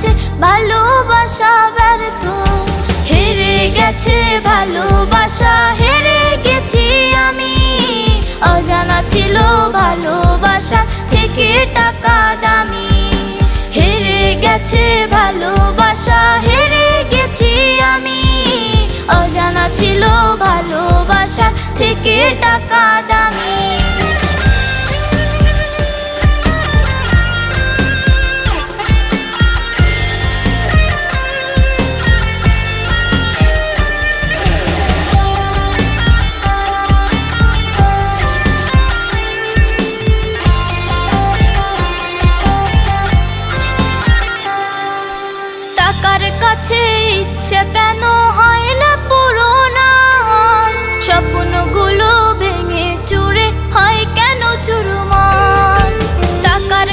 গেছে ভালোবাসা ব্যর্থ, হেরে গেছে ভালোবাসা, হেরে গেছি আমি। অজানা ছিল ভালোবাসা থেকে টাকা দামি, হেরে গেছে ভালোবাসা, হেরে গেছি আমি। অজানা ছিল ভালোবাসা থেকে টাকা দামি।